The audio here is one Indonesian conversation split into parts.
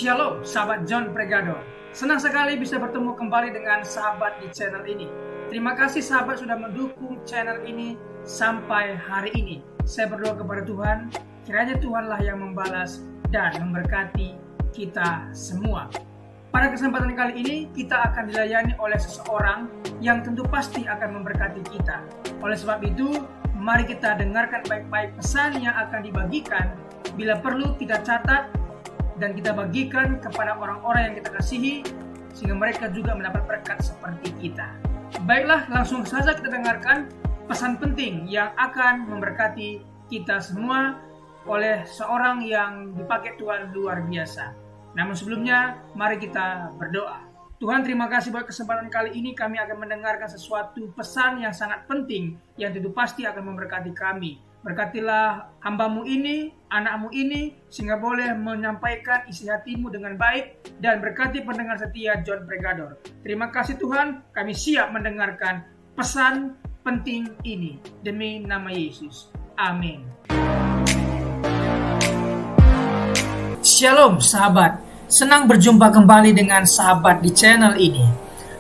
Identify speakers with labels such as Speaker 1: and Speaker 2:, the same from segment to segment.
Speaker 1: Shalom, sahabat John Pregador. Senang sekali bisa bertemu kembali dengan sahabat di channel ini. Terima kasih sahabat sudah mendukung channel ini sampai hari ini. Saya berdoa kepada Tuhan, kiranya Tuhanlah yang membalas dan memberkati kita semua. Pada kesempatan kali ini, kita akan dilayani oleh seseorang yang tentu pasti akan memberkati kita. Oleh sebab itu, mari kita dengarkan baik-baik pesan yang akan dibagikan. Bila perlu, kita catat dan kita bagikan kepada orang-orang yang kita kasihi, sehingga mereka juga mendapat berkat seperti kita. Baiklah, langsung saja kita dengarkan pesan penting yang akan memberkati kita semua oleh seorang yang dipakai Tuhan luar biasa. Namun sebelumnya, mari kita berdoa. Tuhan, terima kasih buat kesempatan kali ini kami akan mendengarkan sesuatu pesan yang sangat penting yang tentu pasti akan memberkati kami. Berkatilah hambamu ini, anakmu ini, sehingga boleh menyampaikan isi hatimu dengan baik, dan berkati pendengar setia John Pregador. Terima kasih Tuhan, kami siap mendengarkan pesan penting ini. Demi nama Yesus. Amin. Shalom sahabat, senang berjumpa kembali dengan sahabat di channel ini.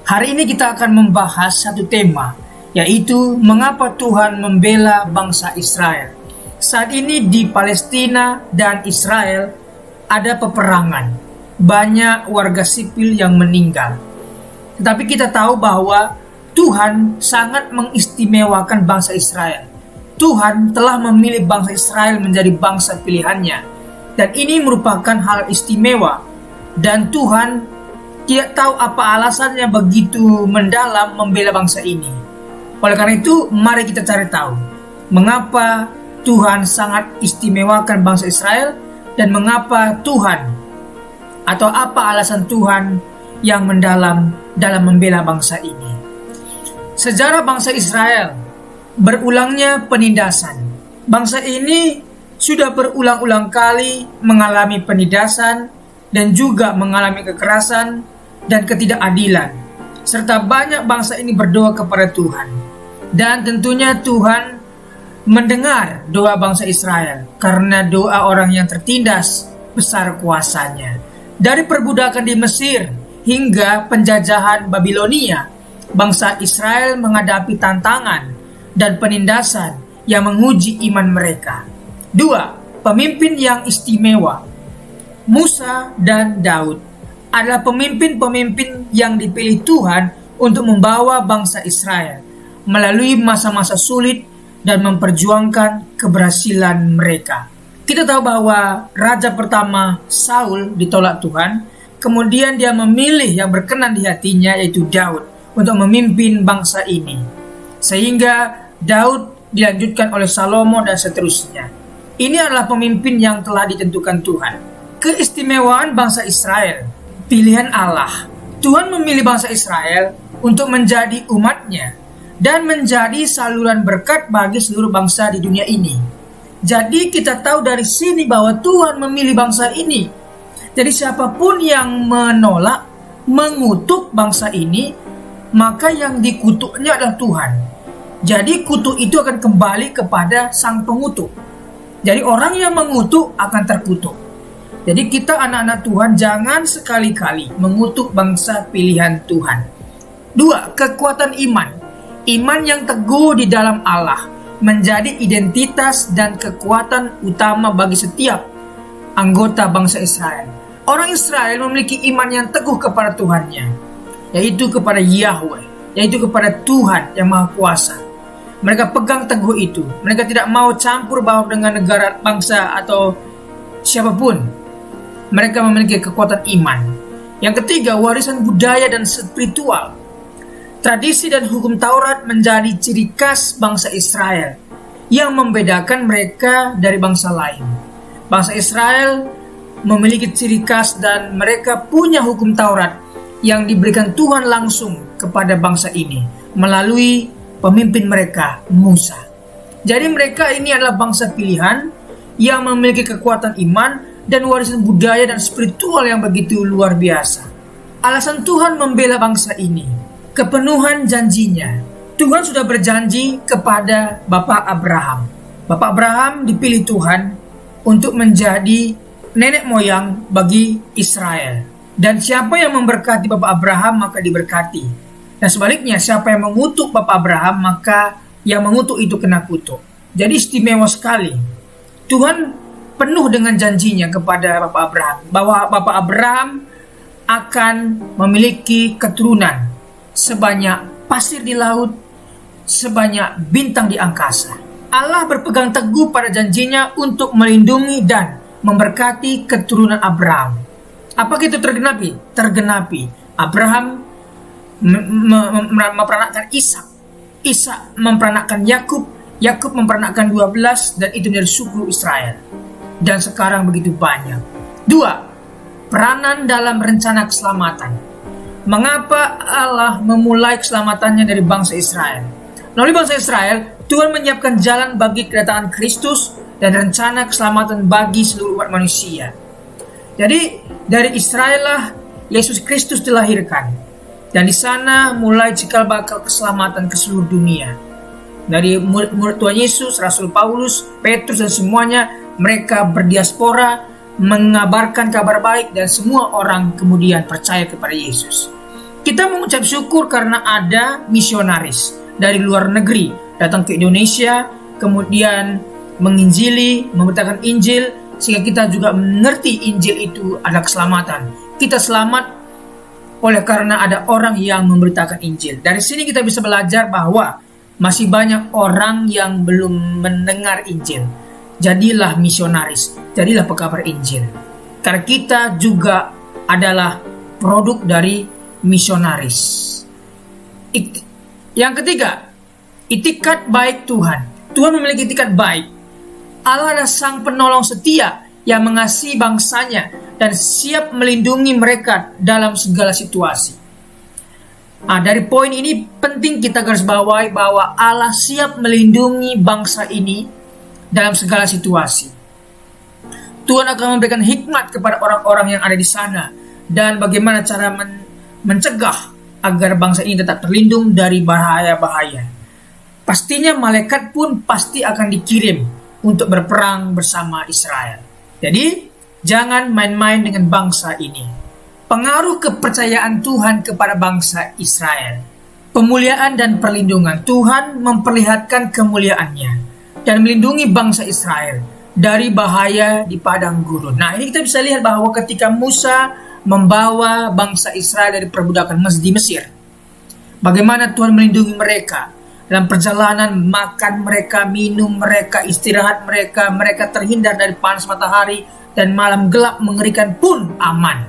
Speaker 1: Hari ini kita akan membahas satu tema, yaitu mengapa Tuhan membela bangsa Israel. Saat ini di Palestina dan Israel ada peperangan. Banyak warga sipil yang meninggal. Tetapi kita tahu bahwa Tuhan sangat mengistimewakan bangsa Israel. Tuhan telah memilih bangsa Israel menjadi bangsa pilihannya. Dan ini merupakan hal istimewa. Dan Tuhan tidak tahu apa alasannya begitu mendalam membela bangsa ini. Oleh karena itu, mari kita cari tahu mengapa Tuhan sangat istimewakan bangsa Israel dan mengapa Tuhan atau apa alasan Tuhan yang mendalam dalam membela bangsa ini. Sejarah bangsa Israel, berulangnya penindasan. Bangsa ini sudah berulang-ulang kali mengalami penindasan dan juga mengalami kekerasan dan ketidakadilan. Serta banyak bangsa ini berdoa kepada Tuhan. Dan tentunya Tuhan mendengar doa bangsa Israel karena doa orang yang tertindas besar kuasanya. Dari perbudakan di Mesir hingga penjajahan Babilonia, bangsa Israel menghadapi tantangan dan penindasan yang menguji iman mereka. 2. Pemimpin yang istimewa. Musa dan Daud adalah pemimpin-pemimpin yang dipilih Tuhan untuk membawa bangsa Israel melalui masa-masa sulit dan memperjuangkan keberhasilan mereka. Kita tahu bahwa raja pertama Saul ditolak Tuhan, kemudian dia memilih yang berkenan di hatinya yaitu Daud untuk memimpin bangsa ini. Sehingga Daud dilanjutkan oleh Salomo dan seterusnya. Ini adalah pemimpin yang telah ditentukan Tuhan. Keistimewaan bangsa Israel, pilihan Allah. Tuhan memilih bangsa Israel untuk menjadi umatnya dan menjadi saluran berkat bagi seluruh bangsa di dunia ini. Jadi kita tahu dari sini bahwa Tuhan memilih bangsa ini. Jadi siapapun yang menolak, mengutuk bangsa ini, maka yang dikutuknya adalah Tuhan. Jadi kutuk itu akan kembali kepada sang pengutuk. Jadi orang yang mengutuk akan terkutuk. Jadi kita anak-anak Tuhan jangan sekali-kali mengutuk bangsa pilihan Tuhan. 2. Kekuatan iman. Iman yang teguh di dalam Allah menjadi identitas dan kekuatan utama bagi setiap anggota bangsa Israel. Orang Israel memiliki iman yang teguh kepada Tuhannya, yaitu kepada Yahweh, yaitu kepada Tuhan yang Maha Kuasa. Mereka pegang teguh itu. Mereka tidak mau campur baur dengan negara, bangsa, atau siapapun. Mereka memiliki kekuatan iman. Yang ketiga, warisan budaya dan spiritual. Tradisi dan hukum Taurat menjadi ciri khas bangsa Israel yang membedakan mereka dari bangsa lain. Bangsa Israel memiliki ciri khas dan mereka punya hukum Taurat yang diberikan Tuhan langsung kepada bangsa ini melalui pemimpin mereka, Musa. Jadi mereka ini adalah bangsa pilihan yang memiliki kekuatan iman dan warisan budaya dan spiritual yang begitu luar biasa. Alasan Tuhan membela bangsa ini, kepenuhan janjinya. Tuhan sudah berjanji kepada Bapak Abraham. Bapak Abraham dipilih Tuhan untuk menjadi nenek moyang bagi Israel. Dan siapa yang memberkati Bapak Abraham maka diberkati. Dan sebaliknya, siapa yang mengutuk Bapak Abraham maka yang mengutuk itu kena kutuk. Jadi istimewa sekali. Tuhan penuh dengan janjinya kepada Bapak Abraham bahwa Bapak Abraham akan memiliki keturunan sebanyak pasir di laut, sebanyak bintang di angkasa. Allah berpegang teguh pada janjinya untuk melindungi dan memberkati keturunan Abraham. Apakah itu tergenapi? Tergenapi. Abraham memperanakkan Ishak. Ishak memperanakkan Yakub. Yakub memperanakkan 12 dan itu dari suku Israel. Dan sekarang begitu banyak. 2. Peranan dalam rencana keselamatan. Mengapa Allah memulai keselamatannya dari bangsa Israel? Melalui bangsa Israel, Tuhan menyiapkan jalan bagi kedatangan Kristus dan rencana keselamatan bagi seluruh umat manusia. Jadi dari Israel lah Yesus Kristus dilahirkan, dan di sana mulai cikal bakal keselamatan ke seluruh dunia. Dari murid-murid Tuhan Yesus, Rasul Paulus, Petrus dan semuanya, mereka berdiaspora mengabarkan kabar baik dan semua orang kemudian percaya kepada Yesus. Kita mengucap syukur karena ada misionaris dari luar negeri datang ke Indonesia, kemudian menginjili, memberitakan Injil, sehingga kita juga mengerti Injil itu adalah keselamatan. Kita selamat oleh karena ada orang yang memberitakan Injil. Dari sini kita bisa belajar bahwa masih banyak orang yang belum mendengar Injil. Jadilah misionaris, jadilah pekabar Injil. Karena kita juga adalah produk dari misionaris. Yang ketiga, itikat baik Tuhan. Tuhan memiliki itikat baik. Allah adalah sang penolong setia yang mengasihi bangsanya dan siap melindungi mereka dalam segala situasi. Dari poin ini penting kita garis bawahi bahwa Allah siap melindungi bangsa ini dalam segala situasi. Tuhan akan memberikan hikmat kepada orang-orang yang ada di sana dan bagaimana cara mencegah agar bangsa ini tetap terlindung dari bahaya-bahaya. Pastinya malaikat pun pasti akan dikirim untuk berperang bersama Israel. Jadi, jangan main-main dengan bangsa ini. Pengaruh kepercayaan Tuhan kepada bangsa Israel. Pemuliaan dan perlindungan. Tuhan memperlihatkan kemuliaannya dan melindungi bangsa Israel dari bahaya di padang gurun. Nah, ini kita bisa lihat bahwa ketika Musa membawa bangsa Israel dari perbudakan di Mesir, bagaimana Tuhan melindungi mereka dalam perjalanan, makan mereka, minum mereka, istirahat mereka, mereka terhindar dari panas matahari dan malam gelap mengerikan pun aman.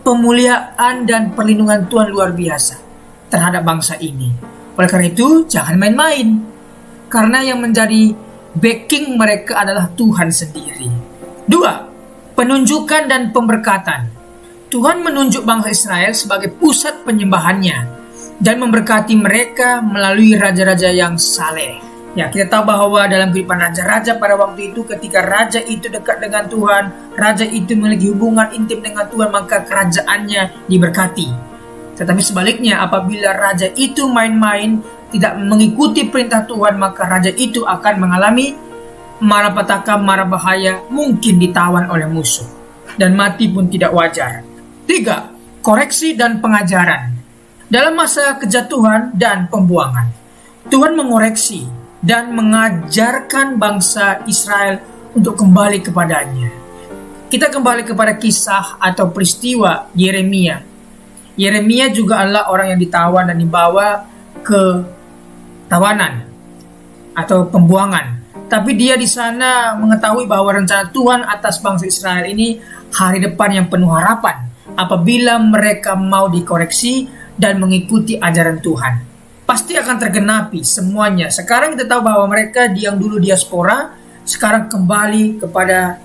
Speaker 1: Pemuliaan dan perlindungan Tuhan luar biasa terhadap bangsa ini. Oleh karena itu, jangan main-main. Karena yang menjadi backing mereka adalah Tuhan sendiri. 2. Penunjukan dan pemberkatan. Tuhan menunjuk bangsa Israel sebagai pusat penyembahannya dan memberkati mereka melalui raja-raja yang saleh. Ya, kita tahu bahwa dalam kehidupan raja-raja pada waktu itu, ketika raja itu dekat dengan Tuhan, raja itu memiliki hubungan intim dengan Tuhan, maka kerajaannya diberkati. Tetapi sebaliknya, apabila raja itu main-main, tidak mengikuti perintah Tuhan, maka raja itu akan mengalami malapetaka, mara bahaya, mungkin ditawan oleh musuh, dan mati pun tidak wajar. 3. Koreksi dan pengajaran. Dalam masa kejatuhan dan pembuangan, Tuhan mengoreksi dan mengajarkan bangsa Israel untuk kembali kepadanya. Kita kembali kepada kisah atau peristiwa Yeremia. Yeremia juga adalah orang yang ditawan dan dibawa ke tawanan atau pembuangan. Tapi dia di sana mengetahui bahwa rencana Tuhan atas bangsa Israel ini hari depan yang penuh harapan apabila mereka mau dikoreksi dan mengikuti ajaran Tuhan. Pasti akan tergenapi semuanya. Sekarang kita tahu bahwa mereka yang dulu diaspora sekarang kembali kepada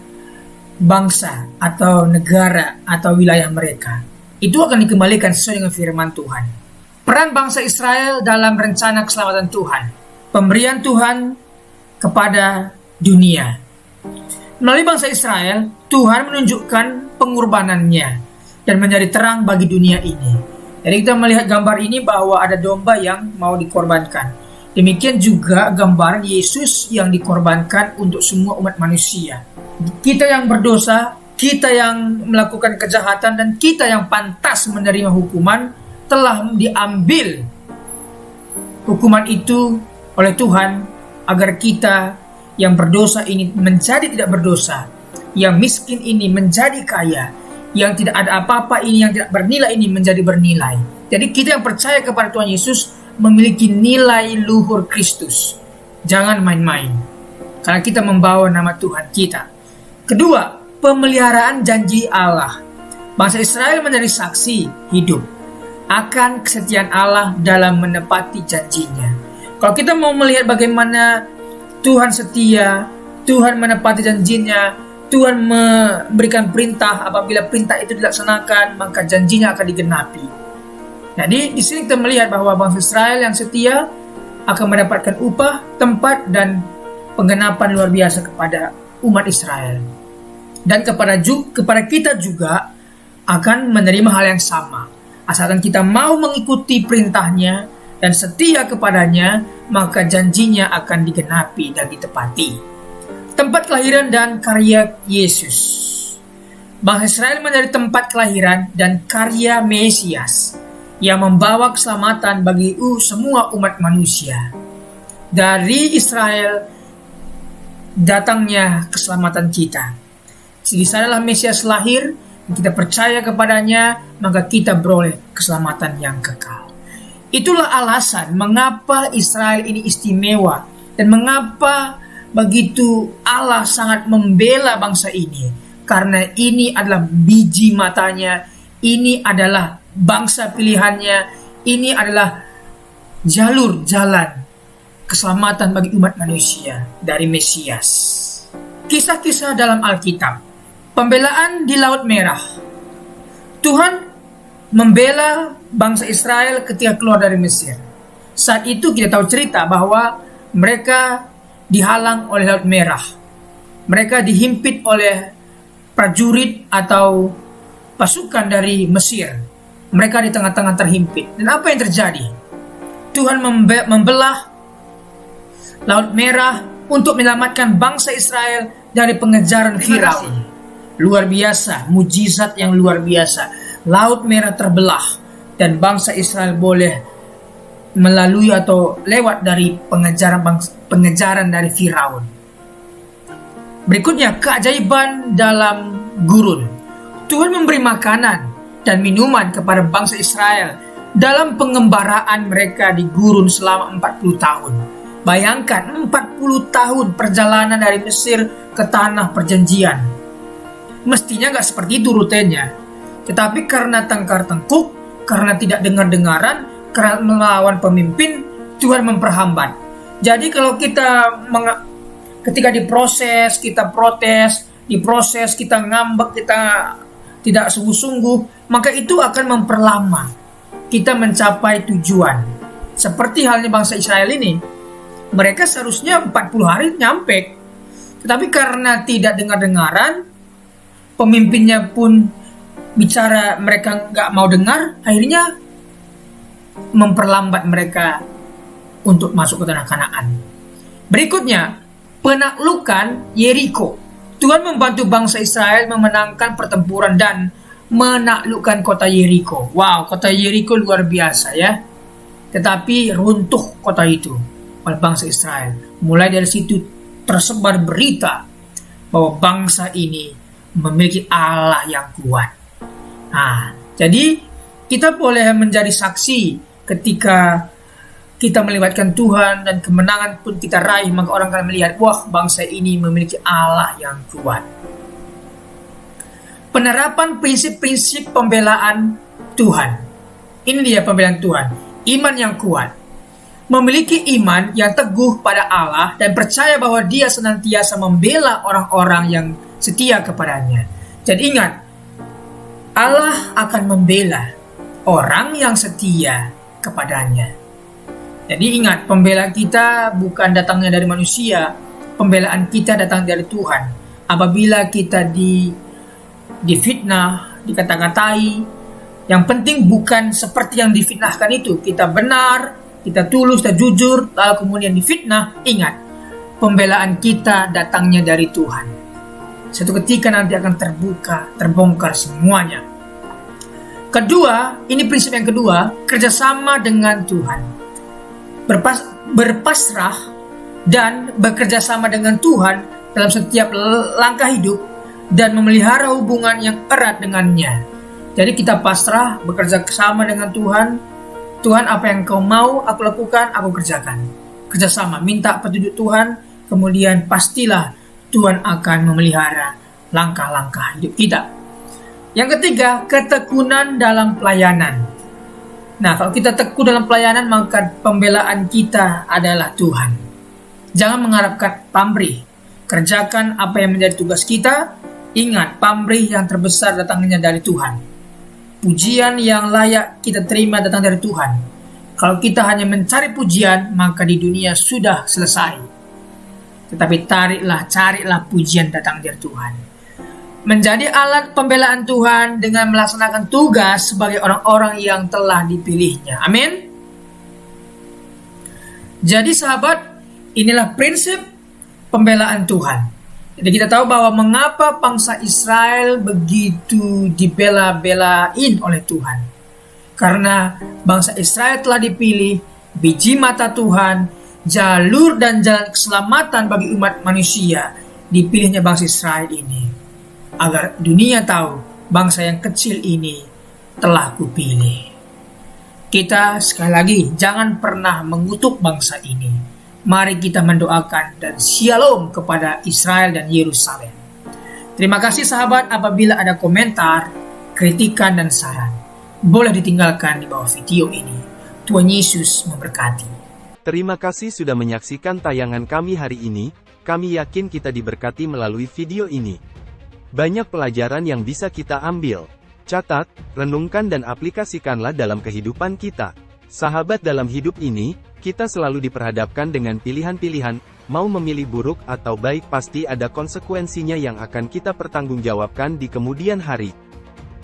Speaker 1: bangsa atau negara atau wilayah mereka. Itu akan dikembalikan sesuai dengan firman Tuhan. Peran bangsa Israel dalam rencana keselamatan Tuhan. Pemberian Tuhan kepada dunia. Melalui bangsa Israel, Tuhan menunjukkan pengorbanannya dan menjadi terang bagi dunia ini. Jadi kita melihat gambar ini bahwa ada domba yang mau dikorbankan. Demikian juga gambaran Yesus yang dikorbankan untuk semua umat manusia. Kita yang berdosa, kita yang melakukan kejahatan, dan kita yang pantas menerima hukuman, telah diambil hukuman itu oleh Tuhan agar kita yang berdosa ini menjadi tidak berdosa, yang miskin ini menjadi kaya, yang tidak ada apa-apa ini, yang tidak bernilai ini menjadi bernilai. Jadi kita yang percaya kepada Tuhan Yesus memiliki nilai luhur Kristus. Jangan main-main, karena kita membawa nama Tuhan kita. Kedua, pemeliharaan janji Allah. Bangsa Israel menjadi saksi hidup akan kesetiaan Allah dalam menepati janjinya. Kalau kita mau melihat bagaimana Tuhan setia, Tuhan menepati janjinya, Tuhan memberikan perintah, apabila perintah itu dilaksanakan, maka janjinya akan digenapi. Jadi di sini kita melihat bahwa bangsa Israel yang setia akan mendapatkan upah, tempat, dan penggenapan luar biasa kepada umat Israel. Dan kepada kita juga akan menerima hal yang sama. Asalkan kita mau mengikuti perintahnya dan setia kepadanya, maka janjinya akan digenapi dan ditepati. Tempat kelahiran dan karya Yesus. Bangsa Israel menjadi tempat kelahiran dan karya Mesias yang membawa keselamatan bagi semua umat manusia. Dari Israel datangnya keselamatan kita. Di sanalah Mesias lahir, kita percaya kepadanya, maka kita beroleh keselamatan yang kekal. Itulah alasan mengapa Israel ini istimewa dan mengapa begitu Allah sangat membela bangsa ini. Karena ini adalah biji matanya, ini adalah bangsa pilihannya, ini adalah jalur jalan keselamatan bagi umat manusia dari Mesias. Kisah-kisah dalam Alkitab. Pembelaan di Laut Merah. Tuhan membela bangsa Israel ketika keluar dari Mesir. Saat itu kita tahu cerita bahwa mereka dihalang oleh Laut Merah. Mereka dihimpit oleh prajurit atau pasukan dari Mesir. Mereka di tengah-tengah terhimpit. Dan apa yang terjadi? Tuhan membelah Laut Merah untuk menyelamatkan bangsa Israel dari pengejaran Firaun. Luar biasa, mujizat yang luar biasa. Laut Merah terbelah dan bangsa Israel boleh melalui atau lewat dari pengejaran dari Firaun. Berikutnya, keajaiban dalam gurun. Tuhan memberi makanan dan minuman kepada bangsa Israel dalam pengembaraan mereka di gurun selama 40 tahun. Bayangkan 40 tahun perjalanan dari Mesir ke tanah perjanjian. Mestinya gak seperti itu rutenya. Tetapi karena tangkar tengkuk, karena tidak dengar-dengaran, karena melawan pemimpin, Tuhan memperhambat. Jadi kalau ketika diproses, kita protes, diproses, kita ngambek, kita tidak sungguh-sungguh, maka itu akan memperlama kita mencapai tujuan. Seperti halnya bangsa Israel ini, mereka seharusnya 40 hari nyampe. Tetapi karena tidak dengar-dengaran, pemimpinnya pun bicara mereka gak mau dengar, akhirnya memperlambat mereka untuk masuk ke tanah Kanaan. Berikutnya, penaklukan Yeriko. Tuhan membantu bangsa Israel memenangkan pertempuran dan menaklukkan kota Yeriko. Wow, kota Yeriko luar biasa ya. Tetapi runtuh kota itu oleh bangsa Israel. Mulai dari situ tersebar berita bahwa bangsa ini memiliki Allah yang kuat. Nah, jadi kita boleh menjadi saksi ketika kita melibatkan Tuhan dan kemenangan pun kita raih, maka orang akan melihat, wah, bangsa ini memiliki Allah yang kuat. Penerapan prinsip-prinsip pembelaan Tuhan. Ini dia pembelaan Tuhan. Iman yang kuat. Memiliki iman yang teguh pada Allah dan percaya bahwa Dia senantiasa membela orang-orang yang setia kepadanya. Jadi ingat, Allah akan membela orang yang setia kepadanya. Jadi ingat, pembelaan kita bukan datangnya dari manusia, pembelaan kita datang dari Tuhan. Apabila kita difitnah, dikata-katai, yang penting bukan seperti yang difitnahkan itu. Kita benar, kita tulus, kita jujur, lalu kemudian difitnah. Ingat, pembelaan kita datangnya dari Tuhan. Suatu ketika nanti akan terbongkar semuanya. Kedua, ini prinsip yang kedua, kerjasama dengan Tuhan. Berpasrah dan bekerja sama dengan Tuhan dalam setiap langkah hidup dan memelihara hubungan yang erat dengannya. Jadi kita pasrah, bekerja sama dengan Tuhan. Tuhan, apa yang Kau mau aku lakukan, aku kerjakan. Kerjasama, minta petunjuk Tuhan, kemudian pastilah Tuhan akan memelihara langkah-langkah hidup kita. Yang ketiga, ketekunan dalam pelayanan. Nah, kalau kita tekun dalam pelayanan, maka pembelaan kita adalah Tuhan. Jangan mengharapkan pamrih. Kerjakan apa yang menjadi tugas kita. Ingat, pamrih yang terbesar datangnya dari Tuhan. Pujian yang layak kita terima datang dari Tuhan. Kalau kita hanya mencari pujian, maka di dunia sudah selesai. Tetapi carilah pujian datang dari Tuhan. Menjadi alat pembelaan Tuhan dengan melaksanakan tugas sebagai orang-orang yang telah dipilihnya. Amin. Jadi sahabat, inilah prinsip pembelaan Tuhan. Jadi kita tahu bahwa mengapa bangsa Israel begitu dibela-belain oleh Tuhan. Karena bangsa Israel telah dipilih, biji mata Tuhan, jalur dan jalan keselamatan bagi umat manusia, dipilihnya bangsa Israel ini. Agar dunia tahu bangsa yang kecil ini telah kupilih. Kita sekali lagi jangan pernah mengutuk bangsa ini. Mari kita mendoakan dan shalom kepada Israel dan Yerusalem. Terima kasih sahabat, apabila ada komentar, kritikan dan saran, boleh ditinggalkan di bawah video ini. Tuhan Yesus memberkati.
Speaker 2: Terima kasih sudah menyaksikan tayangan kami hari ini. Kami yakin kita diberkati melalui video ini. Banyak pelajaran yang bisa kita ambil. Catat, renungkan dan aplikasikanlah dalam kehidupan kita. Sahabat, dalam hidup ini, kita selalu diperhadapkan dengan pilihan-pilihan, mau memilih buruk atau baik pasti ada konsekuensinya yang akan kita pertanggungjawabkan di kemudian hari.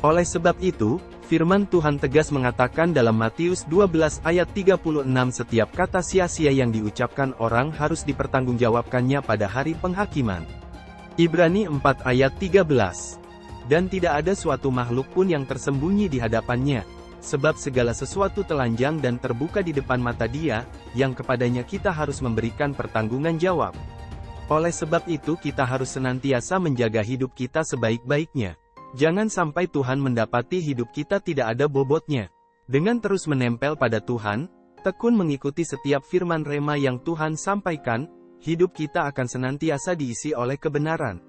Speaker 2: Oleh sebab itu, firman Tuhan tegas mengatakan dalam Matius 12 ayat 36 setiap kata sia-sia yang diucapkan orang harus dipertanggungjawabkannya pada hari penghakiman. Ibrani 4 ayat 13. Dan tidak ada suatu makhluk pun yang tersembunyi di hadapannya, sebab segala sesuatu telanjang dan terbuka di depan mata Dia, yang kepadanya kita harus memberikan pertanggungan jawab. Oleh sebab itu kita harus senantiasa menjaga hidup kita sebaik-baiknya. Jangan sampai Tuhan mendapati hidup kita tidak ada bobotnya. Dengan terus menempel pada Tuhan, tekun mengikuti setiap firman rema yang Tuhan sampaikan, hidup kita akan senantiasa diisi oleh kebenaran.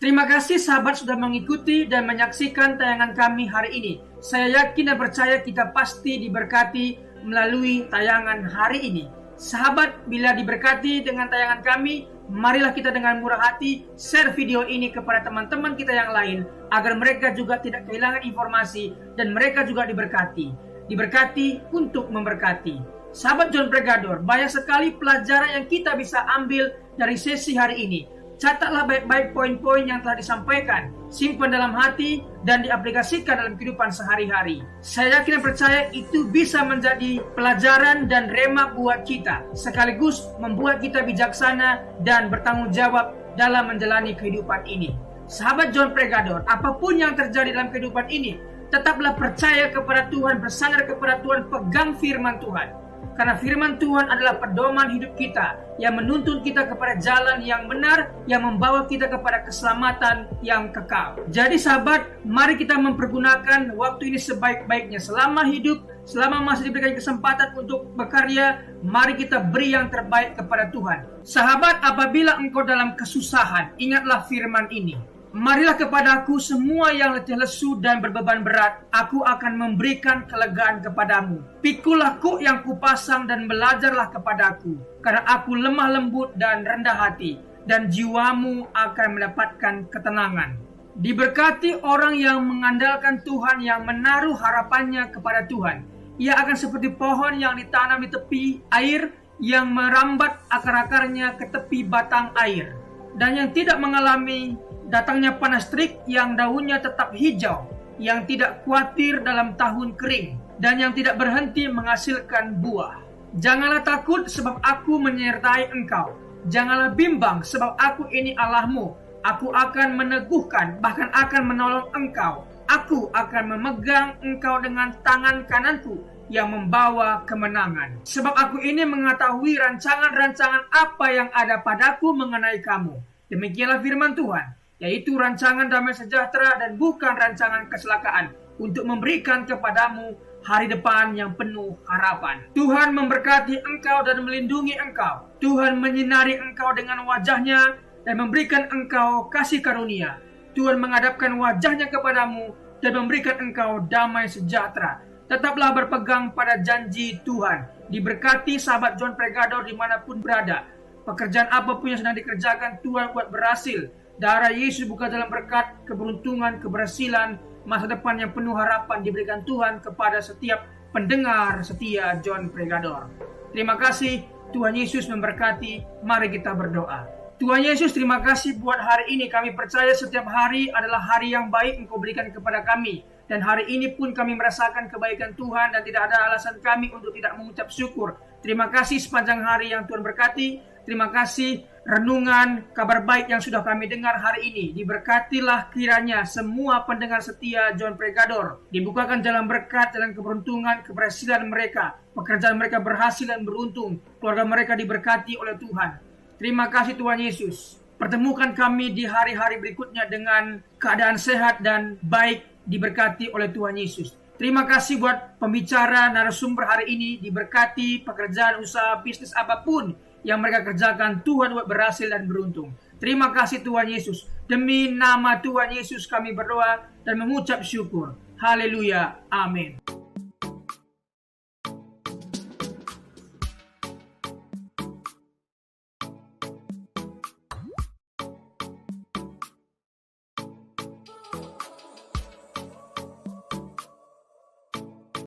Speaker 1: Terima kasih sahabat sudah mengikuti dan menyaksikan tayangan kami hari ini. Saya yakin dan percaya kita pasti diberkati melalui tayangan hari ini. Sahabat, bila diberkati dengan tayangan kami, marilah kita dengan murah hati share video ini kepada teman-teman kita yang lain, agar mereka juga tidak kehilangan informasi dan mereka juga diberkati. Diberkati untuk memberkati. Sahabat John Pregador, banyak sekali pelajaran yang kita bisa ambil dari sesi hari ini. Catatlah baik-baik poin-poin yang telah disampaikan, simpan dalam hati, dan diaplikasikan dalam kehidupan sehari-hari. Saya yakin dan percaya itu bisa menjadi pelajaran dan rema buat kita, sekaligus membuat kita bijaksana dan bertanggung jawab dalam menjalani kehidupan ini. Sahabat John Pregador, apapun yang terjadi dalam kehidupan ini, tetaplah percaya kepada Tuhan, bersandar kepada Tuhan, pegang firman Tuhan. Karena firman Tuhan adalah pedoman hidup kita, yang menuntun kita kepada jalan yang benar, yang membawa kita kepada keselamatan yang kekal. Jadi sahabat, mari kita mempergunakan waktu ini sebaik-baiknya. Selama hidup, selama masih diberikan kesempatan untuk berkarya, mari kita beri yang terbaik kepada Tuhan. Sahabat, apabila engkau dalam kesusahan, ingatlah firman ini. Marilah kepadaku semua yang letih lesu dan berbeban berat, aku akan memberikan kelegaan kepadamu. Pikulah kuk yang kupasang dan belajarlah kepadaku, karena aku lemah lembut dan rendah hati, dan jiwamu akan mendapatkan ketenangan. Diberkati orang yang mengandalkan Tuhan, yang menaruh harapannya kepada Tuhan. Ia akan seperti pohon yang ditanam di tepi air, yang merambat akar-akarnya ke tepi batang air, dan yang tidak mengalami datangnya panas terik, yang daunnya tetap hijau, yang tidak khawatir dalam tahun kering, dan yang tidak berhenti menghasilkan buah. Janganlah takut, sebab aku menyertai engkau. Janganlah bimbang, sebab aku ini Allahmu. Aku akan meneguhkan, bahkan akan menolong engkau. Aku akan memegang engkau dengan tangan kananku yang membawa kemenangan. Sebab aku ini mengetahui rancangan-rancangan apa yang ada padaku mengenai kamu. Demikianlah firman Tuhan, yaitu rancangan damai sejahtera dan bukan rancangan kecelakaan, untuk memberikan kepadamu hari depan yang penuh harapan. Tuhan memberkati engkau dan melindungi engkau. Tuhan menyinari engkau dengan wajahnya dan memberikan engkau kasih karunia. Tuhan menghadapkan wajahnya kepadamu dan memberikan engkau damai sejahtera. Tetaplah berpegang pada janji Tuhan. Diberkati sahabat John Pregador dimanapun berada. Pekerjaan apapun yang sedang dikerjakan, Tuhan buat berhasil. Darah Yesus bukan dalam berkat, keberuntungan, keberhasilan, masa depan yang penuh harapan diberikan Tuhan kepada setiap pendengar setia John Pregador. Terima kasih, Tuhan Yesus memberkati. Mari kita berdoa. Tuhan Yesus, terima kasih buat hari ini. Kami percaya setiap hari adalah hari yang baik Engkau berikan kepada kami. Dan hari ini pun kami merasakan kebaikan Tuhan dan tidak ada alasan kami untuk tidak mengucap syukur. Terima kasih sepanjang hari yang Tuhan berkati. Terima kasih renungan kabar baik yang sudah kami dengar hari ini. Diberkatilah kiranya semua pendengar setia John Pregador. Dibukakan jalan berkat, jalan keberuntungan, keberhasilan mereka. Pekerjaan mereka berhasil dan beruntung. Keluarga mereka diberkati oleh Tuhan. Terima kasih Tuhan Yesus. Pertemukan kami di hari-hari berikutnya dengan keadaan sehat dan baik, diberkati oleh Tuhan Yesus. Terima kasih buat pembicara narasumber hari ini. Diberkati pekerjaan, usaha, bisnis apapun yang mereka kerjakan. Tuhan buat berhasil dan beruntung. Terima kasih Tuhan Yesus. Demi nama Tuhan Yesus kami berdoa dan mengucap syukur. Haleluya. Amin.